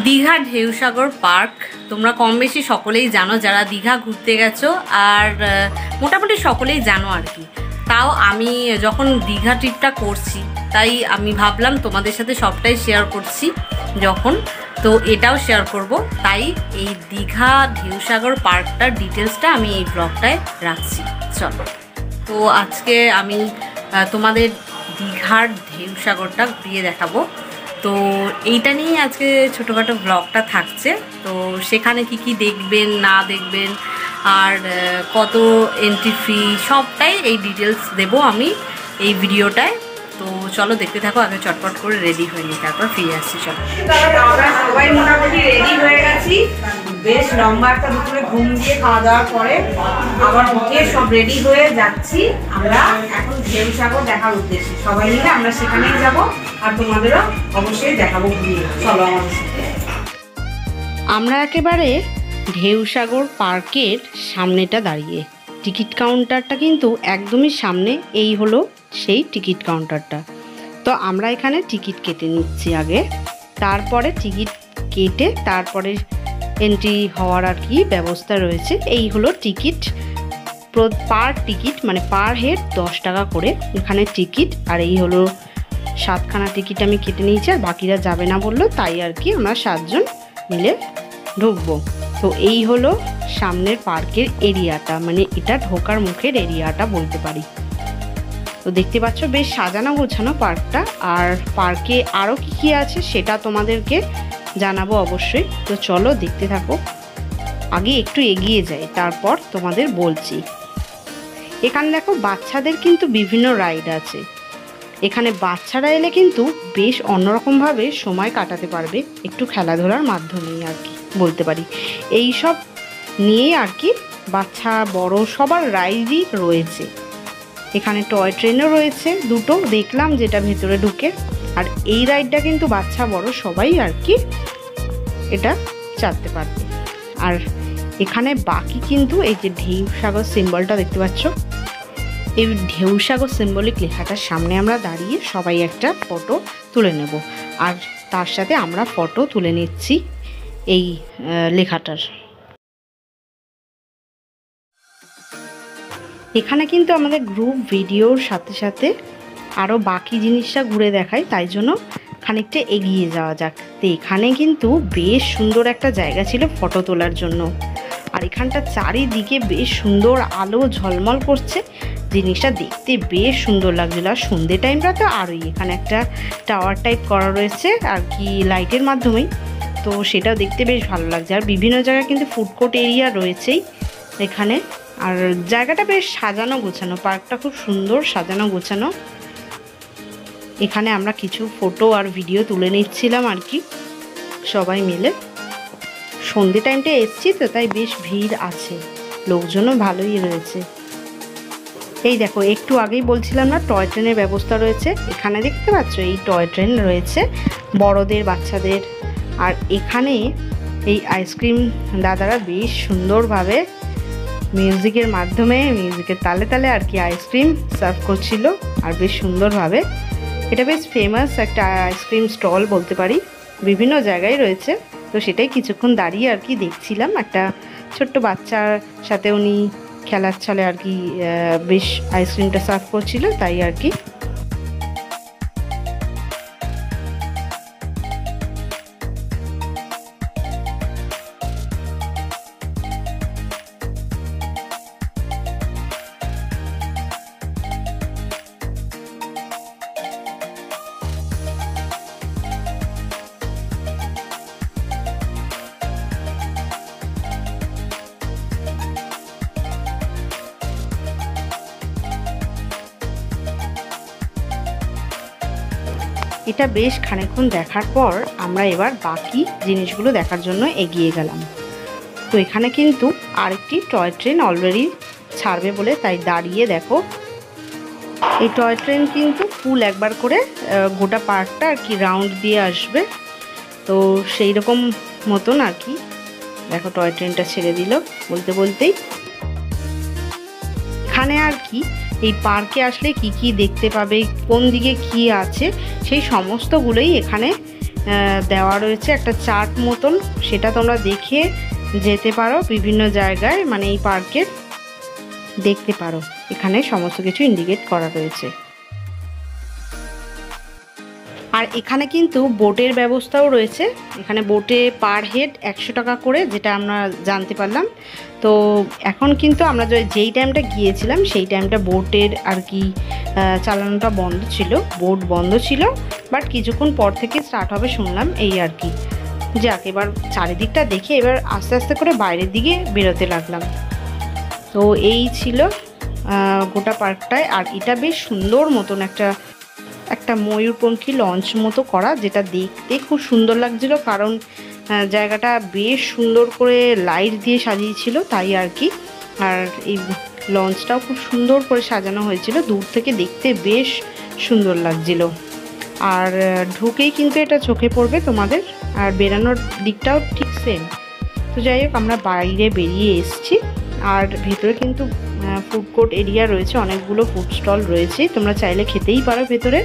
Digha ঢেউসাগর park তোমরা কম বেশি সকলেই জানো, যারা দীঘা ঘুরতে গেছো, আর মোটামুটি সকলেই জানো আর কি। তাও আমি যখন দীঘা ট্রিপটা করছি তাই আমি ভাবলাম তোমাদের সাথে সবটাই শেয়ার করছি যখন, তো এটাও শেয়ার করব। তাই এই দীঘা ঢেউসাগর পার্কটার ডিটেলসটা আমি এই ব্লগটায় রাখছি। চলো, তো আজকে আমি তোমাদের দীঘার ঢেউসাগরটা ঘুরিয়ে দেখাবো। তো এইটা নিয়ে আজকে ছোটোখাটো ব্লগটা থাকছে। তো সেখানে কি কি দেখবেন না দেখবেন আর কত এন্ট্রি ফি সবটাই এই ডিটেলস দেবো আমি এই ভিডিওটায়। তো চলো দেখতে থাকো। আগে চটপট করে রেডি হয়ে নিই, তারপর ফিরে আসছি। চলো, আমরা সবাই মোটামুটি রেডি হয়ে গেছি। বেশ লম্বা একটা দুপুরে ঘুম দিয়ে খাওয়া দাওয়ার পরে আবার উঠে সব রেডি হয়ে যাচ্ছি আমরা এখন ঢেউসাগর দেখার উদ্দেশ্যে। সবাই মিলে আমরা সেখানেই যাব, আর তোমাদেরও অবশ্যই দেখাবো ঘুরিয়ে। চলো আমাদের সাথে। আমরা একেবারে ঢেউসাগর পার্কের সামনেটা দাঁড়িয়ে, টিকিট কাউন্টারটা কিন্তু একদমই সামনে। এই হলো সেই টিকিট কাউন্টারটা। তো আমরা এখানে টিকিট কেটে নিচ্ছি আগে, তারপরে টিকিট কেটে তারপরে এন্ট্রি হওয়ার আর কি ব্যবস্থা রয়েছে। এই হলো টিকিট, পার টিকিট মানে পার হেড 10 টাকা করে এখানে টিকিট। আর এই হলো 7খানা টিকিট আমি কেটে নিয়েছি, আর বাকিরা যাবে না বললো, তাই আর কি আমরা 7 জন মিলে ঢুকবো। তো এই হলো সামনের পার্কের এরিয়াটা, মানে এটা ঢোকার মুখের এরিয়াটা বলতে পারি। তো দেখতে পাচ্ছ বেশ সাজানো গোছানো পার্কটা। আর পার্কে আরও কি কি আছে সেটা তোমাদেরকে জানাবো অবশ্যই। তো চলো দেখতে থাকো। আগে একটু এগিয়ে যাই, তারপর তোমাদের বলছি। এখানে দেখো বাচ্চাদের কিন্তু বিভিন্ন রাইড আছে। এখানে বাচ্চারা এলে কিন্তু বেশ অন্যরকমভাবে সময় কাটাতে পারবে, একটু খেলাধুলার মাধ্যমেই আর কি বলতে পারি। এই সব নিয়ে আর কি বাচ্চা বড় সবার রাইডই রয়েছে। এখানে টয় ট্রেনও রয়েছে দুটো, দেখলাম যেটা ভেতরে ঢুকে। আর এই রাইডটা কিন্তু বাচ্চা বড় সবাই আর কি এটা চাপতে পারবে। আর এখানে বাকি কিন্তু এই যে ঢেউসাগর সিম্বলটা দেখতে পাচ্ছ, এই ঢেউসাগর সিম্বলিক লেখাটার সামনে আমরা দাঁড়িয়ে সবাই একটা ফটো তুলে নেব। আর তার সাথে আমরা ফটো তুলে নিচ্ছি এই লেখাটার। এখানে কিন্তু আমাদের গ্রুপ ভিডিওর সাথে সাথে আরও বাকি জিনিসটা ঘুরে দেখাই, তাই জন্য খানিকটা এগিয়ে যাওয়া যাক। তো এখানে কিন্তু বেশ সুন্দর একটা জায়গা ছিল ফটো তোলার জন্য। আর এখানটা চারিদিকে বেশ সুন্দর আলো ঝলমল করছে, জিনিসটা দেখতে বেশ সুন্দর লাগছিল। আর সন্ধ্যে টাইমটা তো আরোই, এখানে একটা টাওয়ার টাইপ করা রয়েছে আর কি লাইটের মাধ্যমেই, তো সেটাও দেখতে বেশ ভালো লাগছে। আর বিভিন্ন জায়গায় কিন্তু ফুড কোর্ট এরিয়া রয়েছেই এখানে। আর জায়গাটা বেশ সাজানো গোছানো, পার্কটা খুব সুন্দর সাজানো গোছানো। এখানে আমরা কিছু ফটো আর ভিডিও তুলে নিচ্ছিলাম আর কি সবাই মিলে। সন্ধ্যে টাইমটা এসছি তো তাই বেশ ভিড় আছে, লোকজনও ভালোই রয়েছে। এই দেখো একটু আগেই বলছিলাম না টয় ট্রেনের ব্যবস্থা রয়েছে। এখানে দেখতে পাচ্ছ এই টয় ট্রেন রয়েছে বড়দের বাচ্চাদের। আর এখানে এই আইসক্রিম দাদারা বেশ সুন্দরভাবে মিউজিকের মাধ্যমে, মিউজিকের তালে তালে আর কি আইসক্রিম সার্ভ করছিল। আর বেশ সুন্দরভাবে, এটা বেশ ফেমাস একটা আইসক্রিম স্টল বলতে পারি, বিভিন্ন জায়গায় রয়েছে। তো সেটাই কিছুক্ষণ দাঁড়িয়ে আর কি দেখছিলাম। একটা ছোট্ট বাচ্চার সাথে উনি খেলার ছলে আর কি বেশ আইসক্রিমটা সার্ভ করছিল, তাই আর কি। এটা বেশ খানিকক্ষণ দেখার পর আমরা এবার বাকি জিনিসগুলো দেখার জন্য এগিয়ে গেলাম। তো এখানে কিন্তু আরেকটি টয় ট্রেন অলরেডি ছাড়বে বলে তাই দাঁড়িয়ে দেখো। এই টয় ট্রেন কিন্তু ফুল একবার করে গোটা পার্কটা আর কি রাউন্ড দিয়ে আসবে। তো সেই রকম মতন আর কি দেখো টয় ট্রেনটা ছেড়ে দিল বলতে বলতেই। এখানে আর কি এই পার্কে আসলে কি কি দেখতে পাবে, কোন দিকে কি আছে সেই সমস্তগুলোই এখানে দেওয়া রয়েছে একটা চার্ট মতন, সেটা তোমরা দেখে যেতে পারো বিভিন্ন জায়গায়, মানে এই পার্কের দেখতে পারো। এখানে সমস্ত কিছু ইন্ডিকেট করা রয়েছে। আর এখানে কিন্তু বোটের ব্যবস্থাও রয়েছে। এখানে বোটে পার হেড 100 টাকা করে, যেটা আমরা জানতে পারলাম। তো এখন কিন্তু আমরা যেই টাইমটা গিয়েছিলাম সেই টাইমটা বোটের আর কি চালানোটা বন্ধ ছিল, বোট বন্ধ ছিল, বাট কিছুক্ষণ পর থেকে স্টার্ট হবে শুনলাম, এই আর কি। যাক, এবার চারিদিকটা দেখে এবার আস্তে আস্তে করে বাইরের দিকে বেরোতে লাগলাম। তো এই ছিল গোটা পার্কটায়। আর এটা বেশ সুন্দর মতন একটা ময়ূরপঙ্খী লঞ্চ মতো করা, যেটা দেখতে খুব সুন্দর লাগছিল, কারণ জায়গাটা বেশ সুন্দর করে লাইট দিয়ে সাজিয়েছিল, তাই আর কি। আর এই লঞ্চটাও খুব সুন্দর করে সাজানো হয়েছিল, দূর থেকে দেখতে বেশ সুন্দর লাগছিল। আর ঢুকেই কিন্তু এটা চোখে পড়বে তোমাদের, আর বেরানোর দিকটাও ঠিক সেম। তো যাই হোক, আমরা বাইরে বেরিয়ে এসেছি। আর ভেতরে কিন্তু ফুড কোর্ট এরিয়া রয়েছে, অনেকগুলো ফুড স্টল রয়েছে, তোমরা চাইলে খেতেই পারো ভেতরে।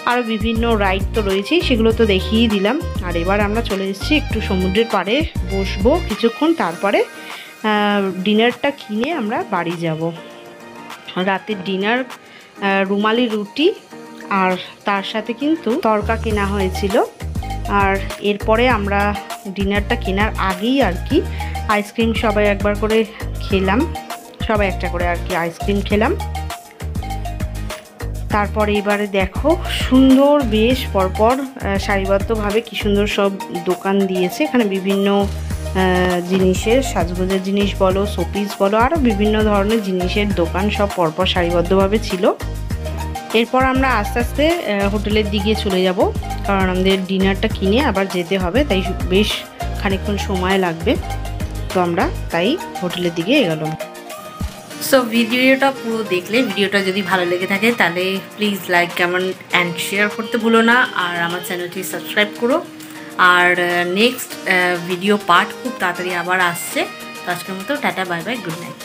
আরও বিভিন্ন রাইড তো রয়েছেই, সেগুলো তো দেখিয়েই দিলাম। আর এবার আমরা চলে এসেছি একটু সমুদ্রের পাড়ে বসবো কিছুক্ষণ, তারপরে ডিনারটা কিনে আমরা বাড়ি যাব। রাতের ডিনার রুমালি রুটি, আর তার সাথে কিন্তু তড়কা কেনা হয়েছিল। আর এরপরে আমরা ডিনারটা কেনার আগেই আর কি আইসক্রিম সবাই একবার করে খেলাম, সবাই একটা করে আর কি আইসক্রিম খেলাম। তারপরে এবারে দেখো সুন্দর বেশ পরপর সারিবদ্ধভাবে কি সুন্দর সব দোকান দিয়েছে। এখানে বিভিন্ন জিনিসের, সাজগোজের জিনিস বলো, শোপিস বলো, আরও বিভিন্ন ধরনের জিনিসের দোকান সব পরপর সারিবদ্ধভাবে ছিল। এরপর আমরা আস্তে আস্তে হোটেলের দিকে চলে যাব, কারণ আমাদের ডিনারটা কিনে আবার যেতে হবে, তাই বেশ খানিকক্ষণ সময় লাগবে। তো আমরা তাই হোটেলের দিকে এগোলাম। সো ভিডিওটা পুরো দেখলে, ভিডিওটা যদি ভালো লেগে থাকে তাহলে please like, comment and share করতে ভুলো না। আর আমার চ্যানেলটি সাবস্ক্রাইব করো। আর নেক্সট ভিডিও পার্ট খুব তাড়াতাড়ি আবার আসছে। তো আজকের মতো tata, bye bye, good night.